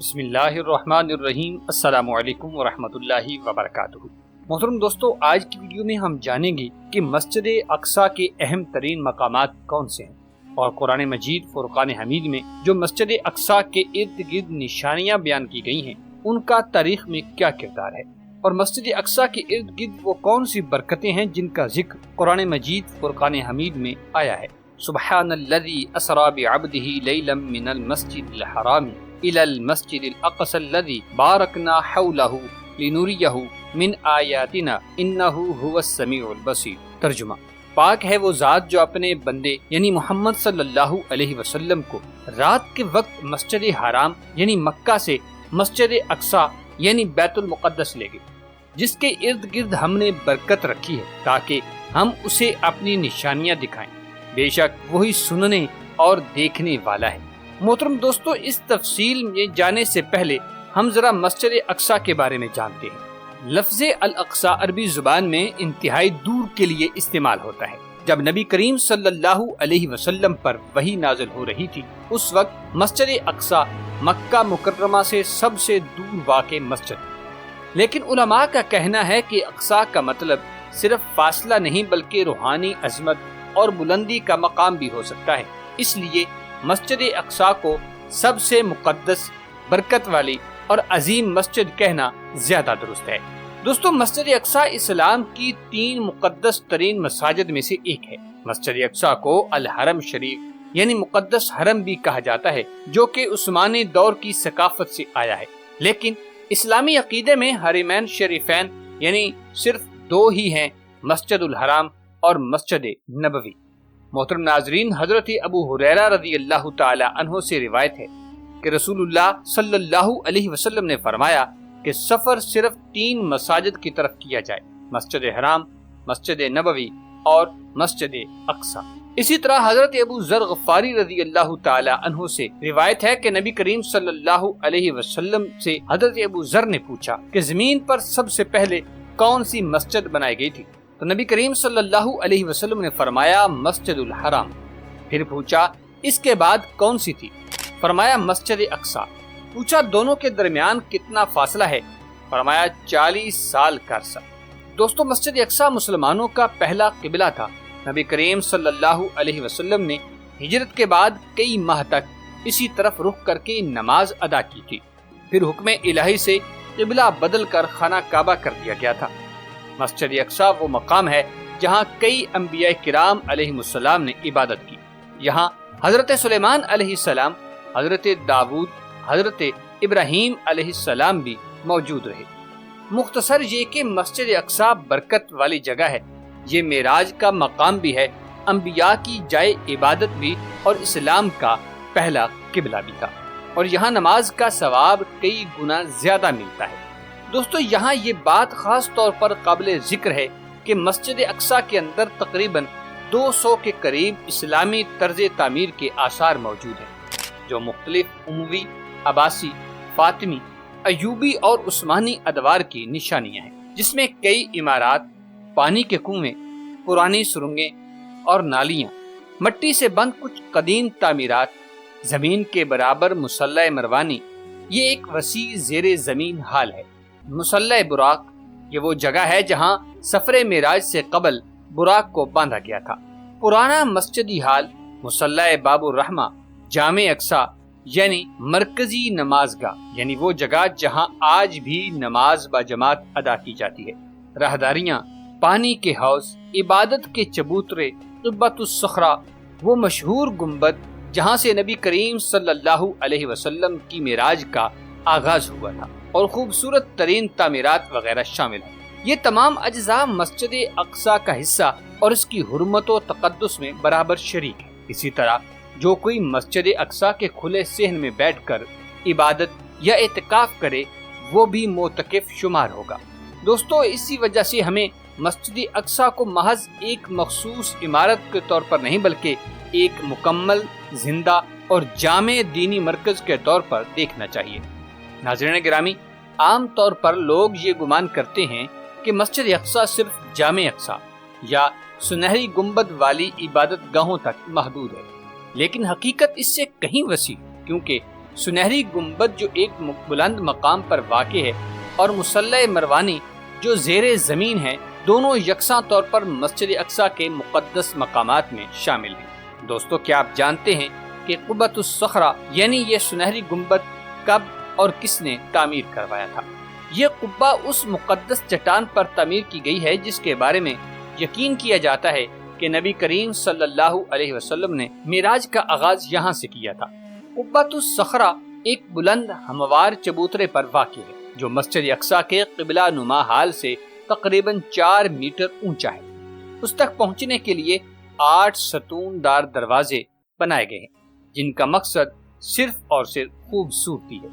بسم اللہ الرحمن الرحیم۔ السلام علیکم ورحمۃ اللہ وبرکاتہ۔ محترم دوستو، آج کی ویڈیو میں ہم جانیں گے کہ مسجد اقصیٰ کے اہم ترین مقامات کون سے ہیں، اور قرآن مجید فرقان حمید میں جو مسجد اقصیٰ کے ارد گرد نشانیاں بیان کی گئی ہیں ان کا تاریخ میں کیا کردار ہے، اور مسجد اقصیٰ کے ارد گرد وہ کون سی برکتیں ہیں جن کا ذکر قرآن مجید فرقان حمید میں آیا ہے۔ سبحان الذی اسری بعبدہ لیلا من المسجد الحرام الى المسجد الاقصى الذي باركنا حوله لنريه من آیاتنا انه هو السمیع البصیر۔ ترجمہ: پاک ہے وہ ذات جو اپنے بندے یعنی محمد صلی اللہ علیہ وسلم کو رات کے وقت مسجد حرام یعنی مکہ سے مسجد اقصیٰ یعنی بیت المقدس لے گئے، جس کے ارد گرد ہم نے برکت رکھی ہے تاکہ ہم اسے اپنی نشانیاں دکھائیں۔ بے شک وہی سننے اور دیکھنے والا ہے۔ محترم دوستو، اس تفصیل میں جانے سے پہلے ہم ذرا مسجد اقصیٰ کے بارے میں جانتے ہیں۔ لفظ الاقصیٰ عربی زبان میں انتہائی دور کے لیے استعمال ہوتا ہے۔ جب نبی کریم صلی اللہ علیہ وسلم پر وحی نازل ہو رہی تھی، اس وقت مسجد اقصیٰ مکہ مکرمہ سے سب سے دور واقع مسجد، لیکن علماء کا کہنا ہے کہ اقصیٰ کا مطلب صرف فاصلہ نہیں بلکہ روحانی عظمت اور بلندی کا مقام بھی ہو سکتا ہے۔ اس لیے مسجد اقصیٰ کو سب سے مقدس، برکت والی اور عظیم مسجد کہنا زیادہ درست ہے۔ دوستو، مسجد اقصیٰ اسلام کی 3 مقدس ترین مساجد میں سے ایک ہے۔ مسجد اقصیٰ کو الحرم شریف یعنی مقدس حرم بھی کہا جاتا ہے، جو کہ عثمانی دور کی ثقافت سے آیا ہے، لیکن اسلامی عقیدے میں حرمین شریفین یعنی صرف 2 ہی ہیں، مسجد الحرام اور مسجد نبوی۔ محترم ناظرین، حضرت ابو ہریرہ رضی اللہ تعالی عنہ سے روایت ہے کہ رسول اللہ صلی اللہ علیہ وسلم نے فرمایا کہ سفر صرف 3 مساجد کی طرف کیا جائے: مسجد حرام، مسجد نبوی اور مسجد اقصیٰ۔ اسی طرح حضرت ابو ذر غفاری رضی اللہ تعالی عنہ سے روایت ہے کہ نبی کریم صلی اللہ علیہ وسلم سے حضرت ابو ذر نے پوچھا کہ زمین پر سب سے پہلے کون سی مسجد بنائی گئی تھی؟ تو نبی کریم صلی اللہ علیہ وسلم نے فرمایا مسجد الحرام۔ پھر پوچھا اس کے بعد کون سی تھی؟ فرمایا مسجد اقصیٰ۔ پوچھا دونوں کے درمیان کتنا فاصلہ ہے؟ فرمایا 40 سال کا عرصہ۔ دوستو، مسجد اقصیٰ مسلمانوں کا پہلا قبلہ تھا۔ نبی کریم صلی اللہ علیہ وسلم نے ہجرت کے بعد کئی ماہ تک اسی طرف رخ کر کے نماز ادا کی تھی، پھر حکم الہی سے قبلہ بدل کر خانہ کعبہ کر دیا گیا تھا۔ مسجد اقصیٰ وہ مقام ہے جہاں کئی انبیاء کرام علیہ السلام نے عبادت کی۔ یہاں حضرت سلیمان علیہ السلام، حضرت داؤد، حضرت ابراہیم علیہ السلام بھی موجود رہے۔ مختصر یہ کہ مسجد اقصیٰ برکت والی جگہ ہے، یہ معراج کا مقام بھی ہے، انبیاء کی جائے عبادت بھی اور اسلام کا پہلا قبلہ بھی تھا، اور یہاں نماز کا ثواب کئی گنا زیادہ ملتا ہے۔ دوستو، یہاں یہ بات خاص طور پر قابل ذکر ہے کہ مسجد اقصیٰ کے اندر تقریباً 200 کے قریب اسلامی طرز تعمیر کے آثار موجود ہیں، جو مختلف اموی، عباسی، فاطمی، ایوبی اور عثمانی ادوار کی نشانیاں ہیں، جس میں کئی عمارات، پانی کے کنویں، پرانی سرنگیں اور نالیاں، مٹی سے بند کچھ قدیم تعمیرات، زمین کے برابر مصلی مروانی۔ یہ ایک وسیع زیر زمین ہال ہے۔ مصلی براق، یہ وہ جگہ ہے جہاں سفر معراج سے قبل براق کو باندھا گیا تھا۔ پرانا مسجدی ہال، مصلی باب الرحمہ، جامع اقصیٰ یعنی مرکزی نماز گاہ، یعنی وہ جگہ جہاں آج بھی نماز با جماعت ادا کی جاتی ہے، راہداریاں، پانی کے حوض، عبادت کے چبوترے، قبۃ الصخرہ، وہ مشہور گنبد جہاں سے نبی کریم صلی اللہ علیہ وسلم کی معراج کا آغاز ہوا تھا، اور خوبصورت ترین تعمیرات وغیرہ شامل ہیں۔ یہ تمام اجزاء مسجد اقصیٰ کا حصہ اور اس کی حرمت و تقدس میں برابر شریک ہے۔ اسی طرح جو کوئی مسجد اقصیٰ کے کھلے صحن میں بیٹھ کر عبادت یا اعتکاف کرے وہ بھی معتکف شمار ہوگا۔ دوستو، اسی وجہ سے ہمیں مسجد اقصیٰ کو محض ایک مخصوص عمارت کے طور پر نہیں بلکہ ایک مکمل، زندہ اور جامع دینی مرکز کے طور پر دیکھنا چاہیے۔ ناظرین گرامی، عام طور پر لوگ یہ گمان کرتے ہیں کہ مسجد اقصیٰ صرف جامع اقصیٰ یا سنہری گنبد والی عبادت گاہوں تک محدود ہے، لیکن حقیقت اس سے کہیں وسیع، کیونکہ سنہری گنبد جو ایک بلند مقام پر واقع ہے اور مصلی مروانی جو زیر زمین ہے، دونوں یکساں طور پر مسجد اقصی کے مقدس مقامات میں شامل ہیں۔ دوستو، کیا آپ جانتے ہیں کہ قبۃ الصخرہ یعنی یہ سنہری گنبد کب اور کس نے تعمیر کروایا تھا؟ یہ قبہ اس مقدس چٹان پر تعمیر کی گئی ہے جس کے بارے میں یقین کیا جاتا ہے کہ نبی کریم صلی اللہ علیہ وسلم نے معراج کا آغاز یہاں سے کیا تھا۔ قبۃ الصخرہ ایک بلند ہموار چبوترے پر واقع ہے جو مسجد اقصی کے قبلہ نما حال سے تقریباً 4 میٹر اونچا ہے۔ اس تک پہنچنے کے لیے 8 ستون دار دروازے بنائے گئے ہیں جن کا مقصد صرف اور صرف خوبصورتی ہے۔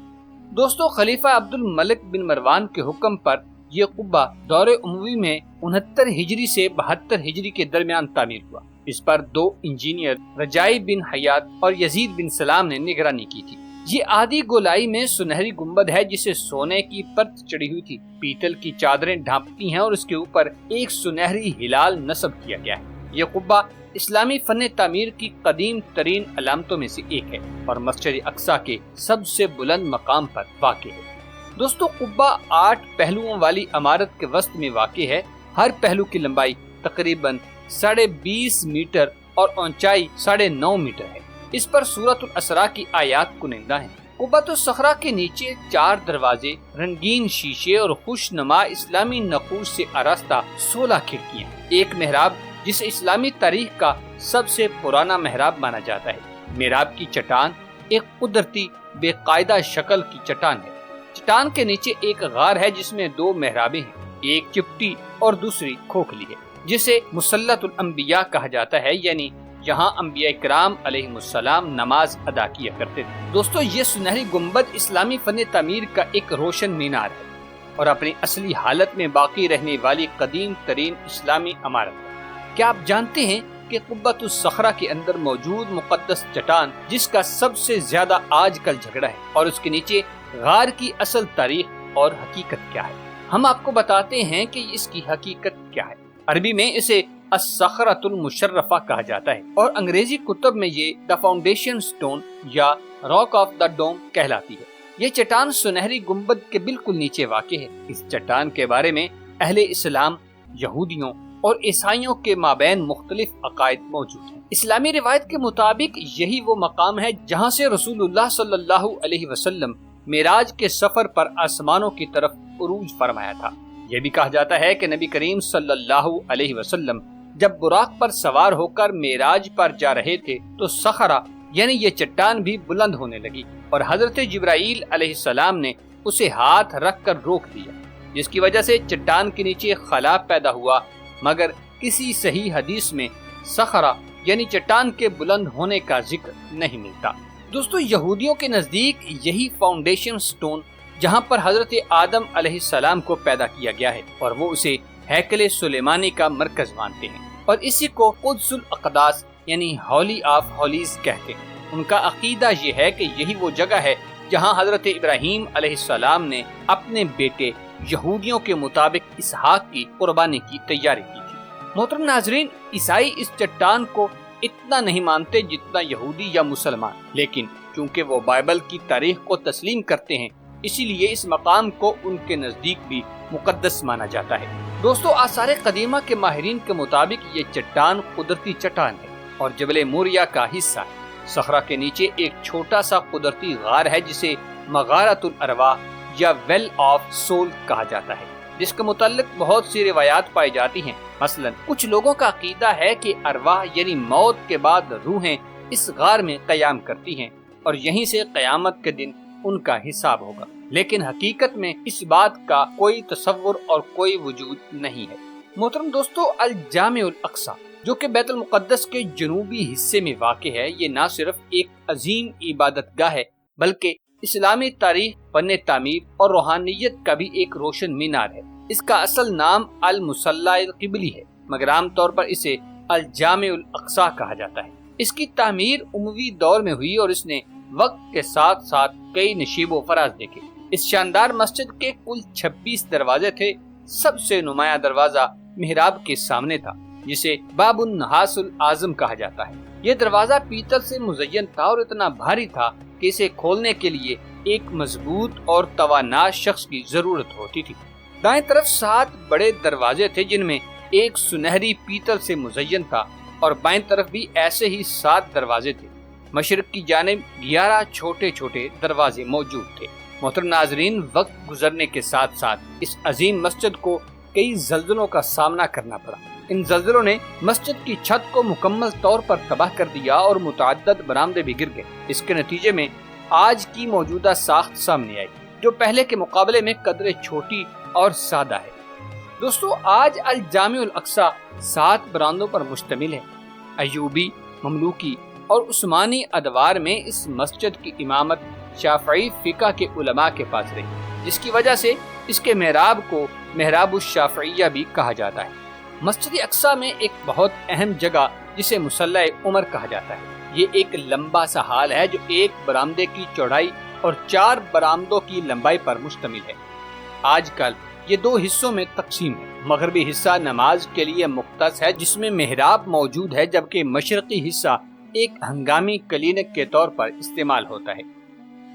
دوستو، خلیفہ عبد الملک بن مروان کے حکم پر یہ قبہ دور اموی میں 69 ہجری سے 72 ہجری کے درمیان تعمیر ہوا۔ اس پر 2 انجینئر رجائی بن حیات اور یزید بن سلام نے نگرانی کی تھی۔ یہ آدھی گولائی میں سنہری گنبد ہے جسے سونے کی پرت چڑھی ہوئی تھی، پیتل کی چادریں ڈھانپتی ہیں اور اس کے اوپر ایک سنہری ہلال نصب کیا گیا ہے۔ یہ قبہ اسلامی فن تعمیر کی قدیم ترین علامتوں میں سے ایک ہے اور مسجد اقصی کے سب سے بلند مقام پر واقع ہے۔ دوستو، قبہ 8 پہلوؤں والی عمارت کے وسط میں واقع ہے۔ ہر پہلو کی لمبائی تقریباً 20.5 میٹر اور اونچائی 9.5 میٹر ہے۔ اس پر سورۃ الاسراء کی آیات کنندہ ہیں۔ قبۃ الصخرہ کے نیچے 4 دروازے، رنگین شیشے اور خوش نما اسلامی نقوش سے آراستہ 16 کھڑکیاں، ایک محراب جسے اسلامی تاریخ کا سب سے پرانا محراب مانا جاتا ہے۔ محراب کی چٹان ایک قدرتی بے قاعدہ شکل کی چٹان ہے۔ چٹان کے نیچے ایک غار ہے جس میں 2 محرابیں ہیں، ایک چپٹی اور دوسری کھوکھلی ہے، جسے مصلۃ الانبیاء کہا جاتا ہے، یعنی جہاں انبیاء کرام علیہم السلام نماز ادا کیا کرتے تھے۔ دوستو، یہ سنہری گنبد اسلامی فن تعمیر کا ایک روشن مینار ہے اور اپنی اصلی حالت میں باقی رہنے والی قدیم ترین اسلامی عمارت ہے۔ کیا آپ جانتے ہیں کہ قبۃ الصخرہ کے اندر موجود مقدس چٹان جس کا سب سے زیادہ آج کل جھگڑا ہے اور اس کے نیچے غار کی اصل تاریخ اور حقیقت کیا ہے؟ ہم آپ کو بتاتے ہیں کہ اس کی حقیقت کیا ہے۔ عربی میں اسے الصخرۃ المشرفہ کہا جاتا ہے اور انگریزی کتب میں یہ دا فاؤنڈیشن سٹون یا راک آف دا ڈوم کہلاتی ہے۔ یہ چٹان سنہری گنبد کے بالکل نیچے واقع ہے۔ اس چٹان کے بارے میں اہل اسلام، یہودیوں اور عیسائیوں کے مابین مختلف عقائد موجود ہیں۔ اسلامی روایت کے مطابق یہی وہ مقام ہے جہاں سے رسول اللہ صلی اللہ علیہ وسلم معراج کے سفر پر آسمانوں کی طرف عروج فرمایا تھا۔ یہ بھی کہا جاتا ہے کہ نبی کریم صلی اللہ علیہ وسلم جب براق پر سوار ہو کر معراج پر جا رہے تھے تو صخرہ یعنی یہ چٹان بھی بلند ہونے لگی اور حضرت جبرائیل علیہ السلام نے اسے ہاتھ رکھ کر روک دیا، جس کی وجہ سے چٹان کے نیچے خلا پیدا ہوا، مگر کسی صحیح حدیث میں صخرہ یعنی چٹان کے بلند ہونے کا ذکر نہیں ملتا۔ دوستو، یہودیوں کے نزدیک یہی فاؤنڈیشن سٹون جہاں پر حضرت آدم علیہ السلام کو پیدا کیا گیا ہے اور وہ اسے ہیکل سلیمانی کا مرکز مانتے ہیں اور اسی کو قدس الاقداس یعنی ہولی آف ہولیز کہتے ہیں۔ ان کا عقیدہ یہ ہے کہ یہی وہ جگہ ہے جہاں حضرت ابراہیم علیہ السلام نے اپنے بیٹے یہودیوں کے مطابق اسحاق کی قربانی کی تیاری کی تھی۔ محترم ناظرین، عیسائی اس چٹان کو اتنا نہیں مانتے جتنا یہودی یا مسلمان، لیکن چونکہ وہ بائبل کی تاریخ کو تسلیم کرتے ہیں اسی لیے اس مقام کو ان کے نزدیک بھی مقدس مانا جاتا ہے۔ دوستو، آثار قدیمہ کے ماہرین کے مطابق یہ چٹان قدرتی چٹان ہے اور جبل موریا کا حصہ ہے۔ صخرہ کے نیچے ایک چھوٹا سا قدرتی غار ہے جسے مغارۃ الارواح یا ویل آف سول کہا جاتا ہے، جس کے متعلق بہت سی روایات پائی جاتی ہیں۔ مثلا کچھ لوگوں کا عقیدہ ہے کہ ارواح یعنی موت کے بعد روحیں اس غار میں قیام کرتی ہیں اور یہیں سے قیامت کے دن ان کا حساب ہوگا، لیکن حقیقت میں اس بات کا کوئی تصور اور کوئی وجود نہیں ہے۔ محترم دوستو، الجامع الاقصی جو کہ بیت المقدس کے جنوبی حصے میں واقع ہے، یہ نہ صرف ایک عظیم عبادت گاہ ہے بلکہ اسلامی تاریخ، فن تعمیر اور روحانیت کا بھی ایک روشن مینار ہے۔ اس کا اصل نام المصلی القبلی ہے، مگر عام طور پر اسے الجامع الاقصی کہا جاتا ہے۔ اس کی تعمیر اموی دور میں ہوئی اور اس نے وقت کے ساتھ ساتھ کئی نشیب و فراز دیکھے۔ اس شاندار مسجد کے کل 26 دروازے تھے۔ سب سے نمایاں دروازہ محراب کے سامنے تھا جسے باب النحاس الاعظم کہا جاتا ہے۔ یہ دروازہ پیتل سے مزین تھا اور اتنا بھاری تھا کہ اسے کھولنے کے لیے ایک مضبوط اور توانا شخص کی ضرورت ہوتی تھی۔ دائیں طرف 7 بڑے دروازے تھے جن میں ایک سنہری پیتل سے مزین تھا اور بائیں طرف بھی ایسے ہی 7 دروازے تھے۔ مشرق کی جانب 11 چھوٹے چھوٹے دروازے موجود تھے۔ محترم ناظرین، وقت گزرنے کے ساتھ ساتھ اس عظیم مسجد کو کئی زلزلوں کا سامنا کرنا پڑا۔ ان زلزلوں نے مسجد کی چھت کو مکمل طور پر تباہ کر دیا اور متعدد برآمدے بھی گر گئے۔ اس کے نتیجے میں آج کی موجودہ ساخت سامنے آئی، جو پہلے کے مقابلے میں قدرے چھوٹی اور سادہ ہے۔ دوستو، آج الجامع الاقصی 7 برآمدوں پر مشتمل ہے۔ ایوبی، مملوکی اور عثمانی ادوار میں اس مسجد کی امامت شافعی فقہ کے علماء کے پاس رہی، جس کی وجہ سے اس کے محراب کو محراب الشافعیہ بھی کہا جاتا ہے۔ مسجد اقصی میں ایک بہت اہم جگہ جسے مصلی عمر کہا جاتا ہے، یہ ایک لمبا سا ہال ہے جو 1 برآمدے کی چوڑائی اور 4 برآمدوں کی لمبائی پر مشتمل ہے۔ آج کل یہ 2 حصوں میں تقسیم ہے۔ مغربی حصہ نماز کے لیے مختص ہے جس میں محراب موجود ہے، جبکہ مشرقی حصہ ایک ہنگامی کلینک کے طور پر استعمال ہوتا ہے۔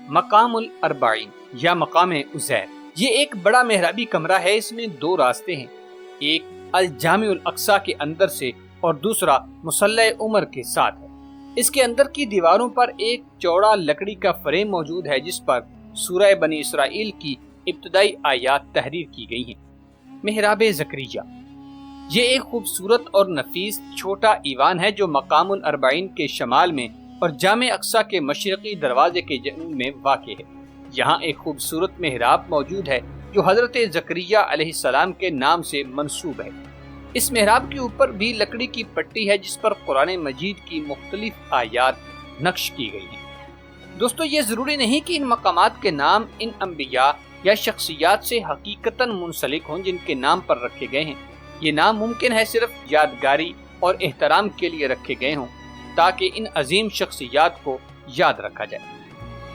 مقام الاربعین یا مقام عزیر، یہ ایک بڑا محرابی کمرہ ہے۔ اس میں 2 راستے ہیں، ایک الجامع الاقصی کے اندر سے اور دوسرا مصلی عمر کے ساتھ ہے۔ اس کے اندر کی دیواروں پر ایک چوڑا لکڑی کا فریم موجود ہے جس پر سورہ بنی اسرائیل کی ابتدائی آیات تحریر کی گئی ہیں۔ محراب زکریا، یہ ایک خوبصورت اور نفیس چھوٹا ایوان ہے جو مقام الاربعین کے شمال میں اور جامع اقصی کے مشرقی دروازے کے جنوب میں واقع ہے۔ یہاں ایک خوبصورت محراب موجود ہے جو حضرت زکریا علیہ السلام کے نام سے منسوب ہے۔ اس محراب کے اوپر بھی لکڑی کی پٹی ہے جس پر قرآن مجید کی مختلف آیات نقش کی گئی ہیں۔ دوستو، یہ ضروری نہیں کہ ان مقامات کے نام ان انبیاء یا شخصیات سے حقیقتاً منسلک ہوں جن کے نام پر رکھے گئے ہیں۔ یہ نام ممکن ہے صرف یادگاری اور احترام کے لیے رکھے گئے ہوں تاکہ ان عظیم شخصیات کو یاد رکھا جائے۔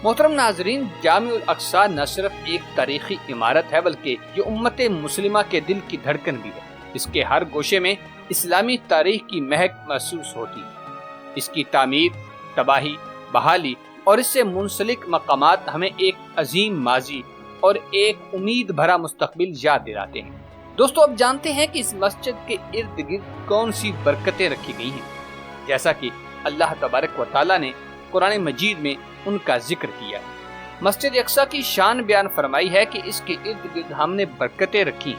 محترم ناظرین، جامع الاقصی نہ صرف ایک تاریخی عمارت ہے بلکہ یہ امت مسلمہ کے دل کی دھڑکن بھی ہے۔ اس کے ہر گوشے میں اسلامی تاریخ کی مہک محسوس ہوتی ہے۔ اس کی تعمیر، تباہی، بحالی اور اس سے منسلک مقامات ہمیں ایک عظیم ماضی اور ایک امید بھرا مستقبل یاد دلاتے ہیں۔ دوستو، اب جانتے ہیں کہ اس مسجد کے ارد گرد کون سی برکتیں رکھی گئی ہیں۔ جیسا کہ اللہ تبارک و تعالیٰ نے قرآن مجید میں ان کا ذکر کیا ہے۔ مسجد اقصی کی شان بیان فرمائی ہے کہ اس کے ارد گرد ہم نے برکتیں رکھی،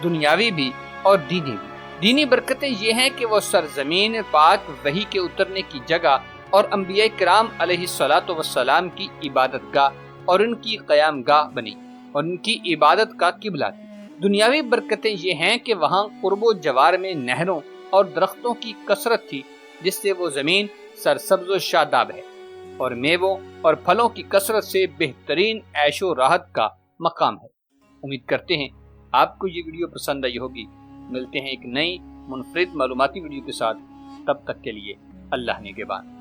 دنیاوی بھی اور دینی بھی۔ دینی برکتیں یہ ہیں کہ وہ سرزمین پاک وحی کے اترنے کی جگہ اور انبیاء کرام علیہ الصلاۃ والسلام کی عبادت گاہ اور ان کی قیام گاہ بنی اور ان کی عبادت کا قبلہ تھی۔ دنیاوی برکتیں یہ ہیں کہ وہاں قرب و جوار میں نہروں اور درختوں کی کثرت تھی جس سے وہ زمین سرسبز و شاداب ہے، اور میووں اور پھلوں کی کثرت سے بہترین عیش و راحت کا مقام ہے۔ امید کرتے ہیں آپ کو یہ ویڈیو پسند آئی ہوگی۔ ملتے ہیں ایک نئی منفرد معلوماتی ویڈیو کے ساتھ، تب تک کے لیے اللہ نگہبان۔